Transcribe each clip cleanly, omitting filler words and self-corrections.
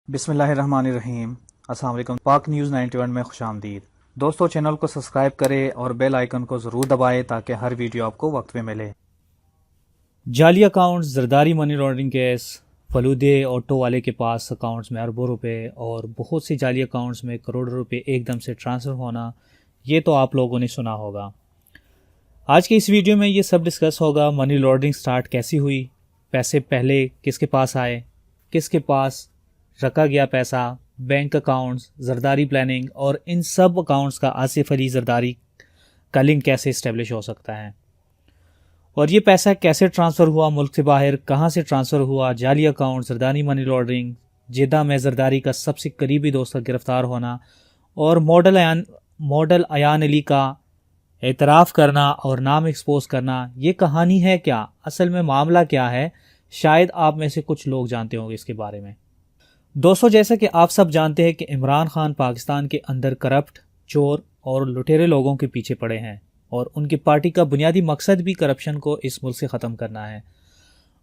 बिस्मिल्लाहिर्रहमानिर्रहीम। अस्सलाम वालेकुम। पाक न्यूज़ 91 में खुशामदीद। दोस्तों, चैनल को सब्सक्राइब करें और बेल आइकन को ज़रूर दबाएं ताकि हर वीडियो आपको वक्त पे मिले। जाली accounts, Zardari money laundering case, फलूदे ऑटो वाले के पास अकाउंट्स में अरबों रुपए और बहुत सी जाली अकाउंट्स में करोड़ों रुपए एकदम से ट्रांसफ़र होना, ये तो आप लोगों ने सुना होगा। आज के इस वीडियो में ये सब डिस्कस होगा। मनी लॉन्ड्रिंग स्टार्ट कैसी हुई, पैसे पहले किसके पास आए, किसके पास रखा गया पैसा, बैंक अकाउंट्स, जरदारी प्लानिंग और इन सब अकाउंट्स का आसिफ अली जरदारी का लिंक कैसे इस्टेब्लिश हो सकता है, और ये पैसा कैसे ट्रांसफ़र हुआ मुल्क से बाहर, कहाँ से ट्रांसफ़र हुआ, जाली अकाउंट, जरदारी मनी लॉन्ड्रिंग, जेदा में जरदारी का सबसे करीबी दोस्त का गिरफ्तार होना और मॉडल अयान अली का एतराफ़ करना और नाम एक्सपोज करना। ये कहानी है क्या, असल में मामला क्या है, शायद आप में से कुछ लोग जानते होंगे इसके बारे में। दोस्तों, जैसा कि आप सब जानते हैं कि इमरान खान पाकिस्तान के अंदर करप्ट, चोर और लुटेरे लोगों के पीछे पड़े हैं और उनकी पार्टी का बुनियादी मकसद भी करप्शन को इस मुल्क से ख़त्म करना है।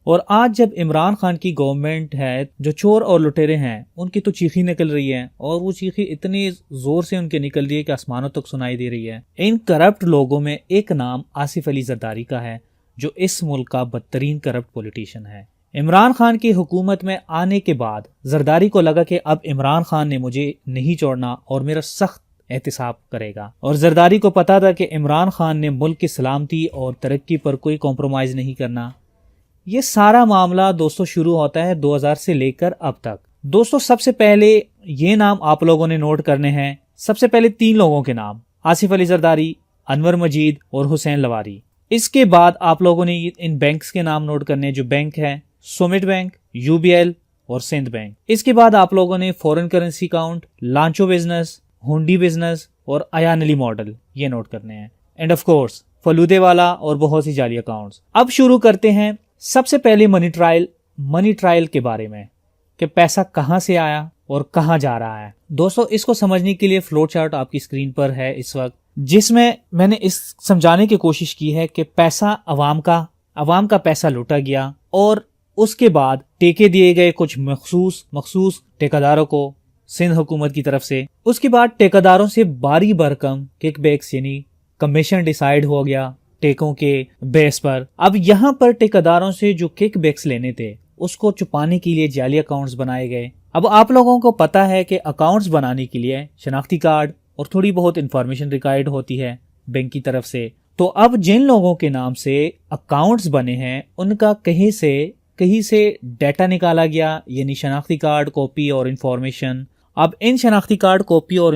और आज जब इमरान खान की गवर्नमेंट है, जो चोर और लुटेरे हैं उनकी तो चीखी निकल रही है, और वो चीखी इतनी ज़ोर से उनके निकल रही है कि आसमानों तक सुनाई दे रही है। इन करप्ट लोगों में एक नाम आसिफ अली जरदारी का है, जो इस मुल्क का बदतरीन करप्ट पॉलिटिशियन है। इमरान खान की हुकूमत में आने के बाद जरदारी को लगा कि अब इमरान खान ने मुझे नहीं छोड़ना और मेरा सख्त एहतिसाब करेगा, और जरदारी को पता था कि इमरान खान ने मुल्क की सलामती और तरक्की पर कोई कॉम्प्रोमाइज़ नहीं करना। ये सारा मामला दोस्तों शुरू होता है 2000 से लेकर अब तक। दोस्तों, सबसे पहले ये नाम आप लोगों ने नोट करने हैं। सबसे पहले 3 लोगों के नाम, आसिफ अली जरदारी, अनवर मजीद और हुसैन लवारी। इसके बाद आप लोगों ने इन बैंक्स के नाम नोट करने, जो बैंक है सुमित बैंक, यूबीएल और सिंध बैंक। इसके बाद आप लोगों ने फॉरेन करेंसी अकाउंट, लांचो बिजनेस, हुंडी बिजनेस और अयान अली मॉडल, ये नोट करने हैं। एंड ऑफ कोर्स फलूदे वाला और बहुत सी जाली अकाउंट्स। अब शुरू करते हैं सबसे पहले मनी ट्रायल के बारे में, कि पैसा कहां से आया और कहां जा रहा है। दोस्तों, इसको समझने के लिए फ्लो चार्ट आपकी स्क्रीन पर है इस वक्त, जिसमें मैंने इस समझाने की कोशिश की है कि पैसा अवाम का पैसा लूटा गया और उसके बाद टेके दिए गए कुछ मखसूस ठेकेदारों को सिंध हुकूमत की तरफ से। उसके बाद ठेकेदारों से बारी भरकम किकबैक्स यानी कमीशन डिसाइड हो गया टेकों के बेस पर। अब यहाँ पर ठेकेदारों से जो किकबैक्स लेने थे उसको छुपाने के लिए जाली अकाउंट्स बनाए गए। अब आप लोगों को पता है कि अकाउंट्स बनाने के लिए शनाख्ती कार्ड और थोड़ी बहुत इंफॉर्मेशन रिक्वायर्ड होती है बैंक की तरफ से। तो अब जिन लोगों के नाम से अकाउंट्स बने हैं उनका कहीं से डाटा निकाला गया, यानी शनाख्ती कार्ड कॉपी और इंफॉर्मेशन। अब इन शनाख्ती कार्ड कॉपी और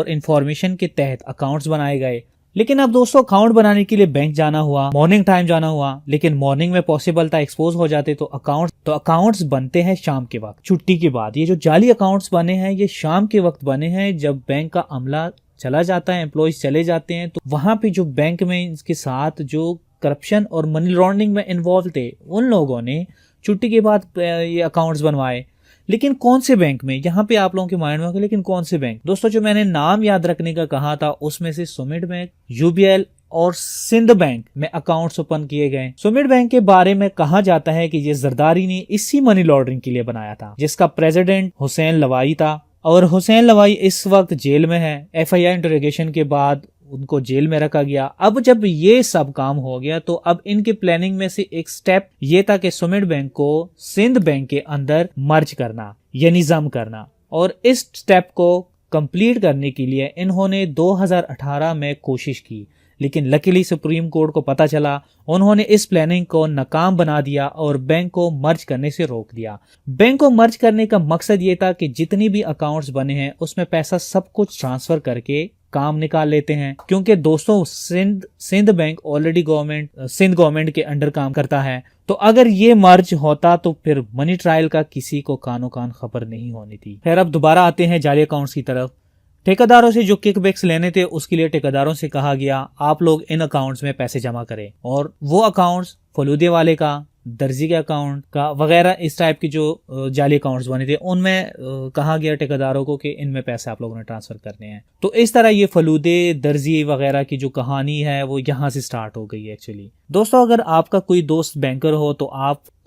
इंफॉर्मेशन के तहत अकाउंट्स बनाए गए। लेकिन अब दोस्तों, अकाउंट बनाने के लिए बैंक जाना हुआ, मॉर्निंग टाइम जाना हुआ, लेकिन मॉर्निंग में पॉसिबल था एक्सपोज हो जाते, तो अकाउंट्स बनते हैं शाम के वक्त, छुट्टी के बाद। ये जो जाली अकाउंट्स बने हैं ये शाम के वक्त बने हैं, जब बैंक का अमला चला जाता है, एम्प्लॉयज चले जाते हैं, तो वहां पे जो बैंक में इसके साथ जो करप्शन और मनी लॉन्ड्रिंग में इन्वॉल्व थे उन लोगों ने छुट्टी के बाद ये अकाउंट्स बनवाए। लेकिन कौन से बैंक में, यहाँ पे आप लोगों के माइंड में होगा लेकिन कौन से बैंक। दोस्तों, जो मैंने नाम याद रखने का कहा था उसमें से सुमित बैंक, यूबीएल और सिंध बैंक में अकाउंट्स ओपन किए गए। सुमित बैंक के बारे में कहा जाता है कि ये जरदारी ने इसी मनी लॉन्ड्रिंग के लिए बनाया था, जिसका प्रेसिडेंट हुसैन लवाई था, और हुसैन लवाई इस वक्त जेल में है। एफआईआर इंटरोगेशन के बाद उनको जेल में रखा गया। अब जब ये सब काम हो गया तो अब इनके प्लानिंग में से एक स्टेप ये था कि सुमित बैंक को सिंध बैंक के अंदर मर्ज करना यानी जम करना, और इस स्टेप को कंप्लीट करने के लिए इन्होंने 2018 में कोशिश की, लेकिन लकीली सुप्रीम कोर्ट को पता चला, उन्होंने इस प्लानिंग को नाकाम बना दिया और बैंक को मर्ज करने से रोक दिया। बैंक को मर्ज करने का मकसद ये था कि जितनी भी अकाउंट्स बने हैं उसमें पैसा सब कुछ ट्रांसफर करके काम निकाल लेते हैं, क्योंकि दोस्तों Sindh bank already Sindh government के अंडर काम करता है। तो अगर ये मर्ज होता तो फिर मनी ट्रायल का किसी को कानो कान खबर नहीं होनी थी। खैर, अब दोबारा आते हैं जाली अकाउंट्स की तरफ। ठेकेदारों से जो किकबैक्स लेने थे उसके लिए ठेकेदारों से कहा गया आप लोग इन अकाउंट्स में पैसे जमा करें, और वो अकाउंट्स फलूदे वाले का, दर्जी के अकाउंट का वगैरह इस टाइप की जो जाली अकाउंट्स बने थे उनमें कहा गया ठेकेदारों को कि इनमें पैसे आप लोगों ने ट्रांसफर करने हैं। तो इस तरह ये फलूदे दर्जी वगैरह की जो कहानी है वो यहाँ से स्टार्ट हो गई है एक्चुअली। दोस्तों, अगर आपका कोई दोस्त बैंकर हो तो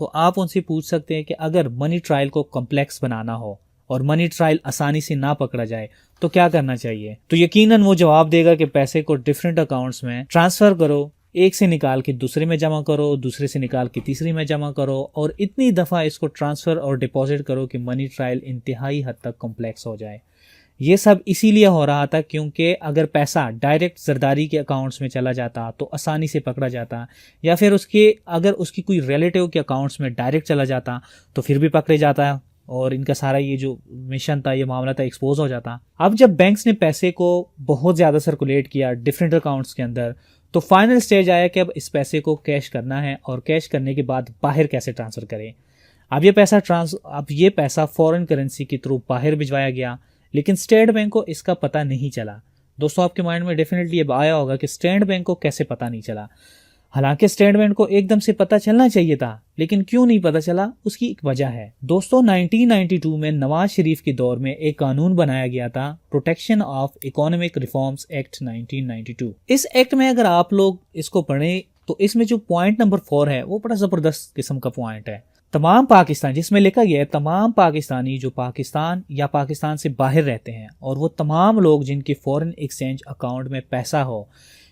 आप उनसे पूछ सकते हैं कि अगर मनी ट्रायल को कॉम्प्लेक्स बनाना हो और मनी ट्रायल आसानी से ना पकड़ा जाए तो क्या करना चाहिए। तो यकीनन वो जवाब देगा कि पैसे को डिफरेंट अकाउंट्स में ट्रांसफर करो, एक से निकाल के दूसरे में जमा करो, दूसरे से निकाल के तीसरे में जमा करो और इतनी दफ़ा इसको ट्रांसफ़र और डिपॉजिट करो कि मनी ट्रायल इंतहाई हद तक कॉम्प्लेक्स हो जाए। ये सब इसीलिए हो रहा था क्योंकि अगर पैसा डायरेक्ट जरदारी के अकाउंट्स में चला जाता तो आसानी से पकड़ा जाता, या फिर अगर उसकी कोई रिलेटिव के अकाउंट्स में डायरेक्ट चला जाता तो फिर भी पकड़े जाता और इनका सारा ये जो मिशन था, ये मामला था, एक्सपोज हो जाता। अब जब बैंक्स ने पैसे को बहुत ज़्यादा सर्कुलेट किया डिफरेंट अकाउंट्स के अंदर, तो फाइनल स्टेज आया कि अब इस पैसे को कैश करना है और कैश करने के बाद बाहर कैसे ट्रांसफ़र करें। अब ये पैसा फॉरेन करेंसी के थ्रू बाहर भिजवाया गया, लेकिन स्टेट बैंक को इसका पता नहीं चला। दोस्तों, आपके माइंड में डेफिनेटली ये आया होगा कि स्टेट बैंक को कैसे पता नहीं चला। हालांकि स्टेट बैंक को एकदम से पता चलना चाहिए था, लेकिन क्यों नहीं पता चला, उसकी एक वजह है। दोस्तों, 1992 में नवाज शरीफ के दौर में एक कानून बनाया गया था, protection of economic reforms act 1992। इस एक्ट में अगर आप लोग इसको पढ़ें तो इसमें जो पॉइंट नंबर 4 है वो बड़ा जबरदस्त किस्म का पॉइंट है। तमाम पाकिस्तान, जिसमें लिखा गया है तमाम पाकिस्तानी जो पाकिस्तान या पाकिस्तान से बाहर रहते हैं और वो तमाम लोग जिनके फॉरेन एक्सचेंज अकाउंट में पैसा हो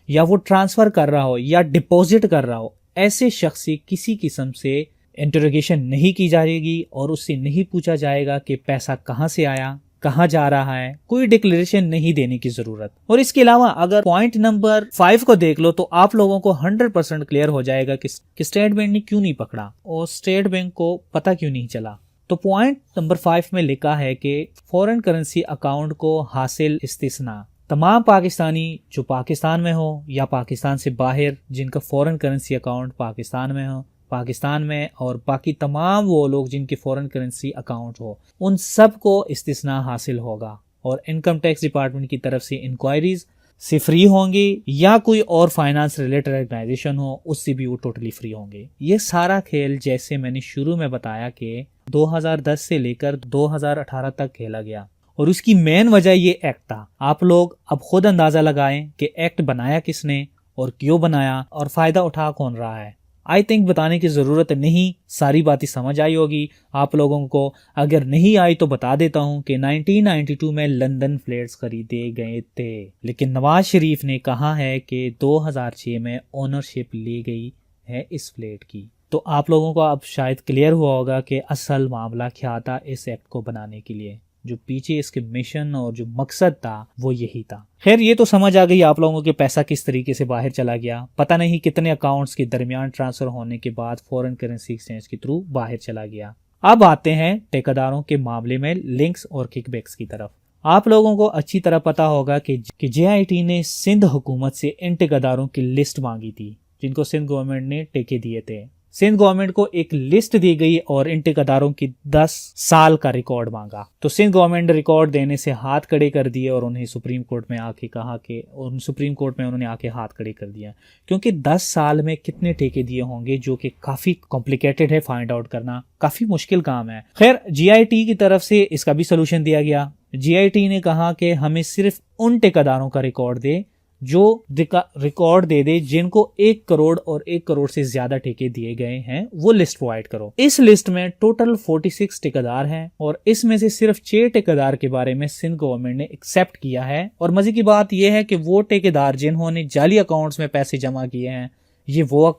या वो ट्रांसफ़र कर रहा हो या डिपॉजिट कर रहा हो, ऐसे शख्स से किसी किस्म से इंटरोगेशन नहीं की जाएगी और उससे नहीं पूछा जाएगा कि पैसा कहाँ से आया, कहाँ जा रहा है। कोई डिक्लेरेशन नहीं देने की जरूरत। और इसके अलावा अगर पॉइंट नंबर 5 को देख लो तो आप लोगों को 100% क्लियर हो जाएगा कि स्टेट बैंक ने क्यों नहीं पकड़ा और स्टेट बैंक को पता क्यों नहीं चला। तो पॉइंट नंबर 5 में लिखा है कि फॉरेन करेंसी अकाउंट को हासिल इस्तिस्ना, तमाम पाकिस्तानी जो पाकिस्तान में हो या पाकिस्तान से बाहर जिनका फॉरेन करेंसी अकाउंट पाकिस्तान में हो, पाकिस्तान में और बाकी तमाम वो लोग जिनके फॉरेन करेंसी अकाउंट हो, उन सब को इस्तिस्ना हासिल होगा और इनकम टैक्स डिपार्टमेंट की तरफ से इंक्वायरीज से फ्री होंगे या कोई और फाइनेंस रिलेटेड ऑर्गेनाइजेशन हो उससे भी वो टोटली फ्री होंगे। ये सारा खेल जैसे मैंने शुरू में बताया कि 2010 से लेकर 2018 तक खेला गया और उसकी मेन वजह ये एक्ट था। आप लोग अब खुद अंदाजा लगाएं कि एक्ट बनाया किसने और क्यों बनाया और फायदा उठा कौन रहा है। आई थिंक बताने की ज़रूरत नहीं, सारी बातें समझ आई होगी आप लोगों को। अगर नहीं आई तो बता देता हूं कि 1992 में लंदन फ्लैट्स खरीदे गए थे, लेकिन नवाज शरीफ ने कहा है कि 2006 में ओनरशिप ली गई है इस फ्लैट की। तो आप लोगों को अब शायद क्लियर हुआ होगा कि असल मामला क्या था इस एक्ट को बनाने के लिए, जो पीछे इसके मिशन और जो मकसद था वो यही था। खैर, ये तो समझ आ गई आप लोगों के पैसा किस तरीके से बाहर चला गया, पता नहीं कितने अकाउंट्स के दरमियान ट्रांसफर होने के बाद फॉरेन करेंसी एक्सचेंज के थ्रू बाहर चला गया। अब आते हैं ठेकेदारों के मामले में लिंक्स और किकबैक्स की तरफ। आप लोगों को अच्छी तरह पता होगा कि JIT ने सिंध हुकूमत से इन ठेकेदारों की लिस्ट मांगी थी जिनको सिंध गवर्नमेंट ने ठेके दिए थे। सिंध गवर्नमेंट को एक लिस्ट दी गई और इन ठेकेदारों की 10 साल का रिकॉर्ड मांगा। तो सिंध गवर्नमेंट ने रिकॉर्ड देने से हाथ खड़े कर दिए और उन्हें सुप्रीम कोर्ट में आके कहा कि सुप्रीम कोर्ट में उन्होंने आके हाथ खड़े कर दिया, क्योंकि 10 साल में कितने ठेके दिए होंगे जो कि काफी कॉम्प्लिकेटेड है, फाइंड आउट करना काफी मुश्किल काम है। खैर, JIT की तरफ से इसका भी सोल्यूशन दिया गया। JIT ने कहा कि हमें सिर्फ उन ठेकेदारों का रिकॉर्ड दे जो रिकॉर्ड दे दे जिनको 1 करोड़ और 1 करोड़ से ज्यादा ठेके दिए गए हैं, वो लिस्ट प्रोवाइड करो। इस लिस्ट में टोटल 46 ठेकेदार हैं और इसमें से सिर्फ 6 ठेकेदार के बारे में सिंध गवर्नमेंट ने एक्सेप्ट किया है। और मजे की बात यह है कि वो ठेकेदार जिन्होंने जाली अकाउंट्स में पैसे जमा किए हैं, ये वो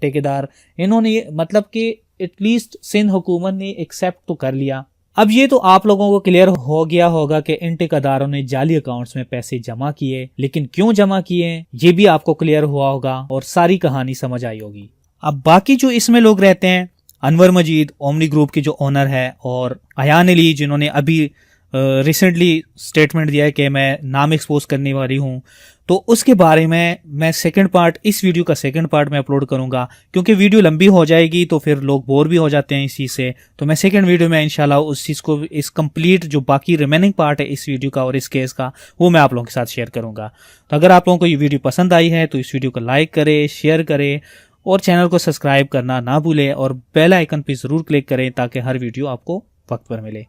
ठेकेदार इन्होंने मतलब कि एटलीस्ट सिंध हुकूमत ने एक्सेप्ट तो कर लिया। अब ये तो आप लोगों को क्लियर हो गया होगा कि इन ठेकेदारों ने जाली अकाउंट्स में पैसे जमा किए, लेकिन क्यों जमा किए ये भी आपको क्लियर हुआ होगा और सारी कहानी समझ आई होगी। अब बाकी जो इसमें लोग रहते हैं, अनवर मजीद ओमनी ग्रुप के जो ओनर है और अयान अली जिन्होंने अभी रिसेंटली स्टेटमेंट दिया है कि मैं नाम एक्सपोज करने वाली हूं, तो उसके बारे में मैं सेकंड पार्ट, इस वीडियो का सेकंड पार्ट मैं अपलोड करूंगा, क्योंकि वीडियो लंबी हो जाएगी तो फिर लोग बोर भी हो जाते हैं इस चीज़ से। तो मैं सेकंड वीडियो में इंशाल्लाह उस चीज़ को, इस कंप्लीट जो बाकी रिमेनिंग पार्ट है इस वीडियो का और इस केस का, वो मैं आप लोगों के साथ शेयर करूंगा। तो अगर आप लोगों को ये वीडियो पसंद आई है तो इस वीडियो को लाइक करें, शेयर करें और चैनल को सब्सक्राइब करना ना भूलें और बेल आइकन पे ज़रूर क्लिक करें ताकि हर वीडियो आपको वक्त पर मिले।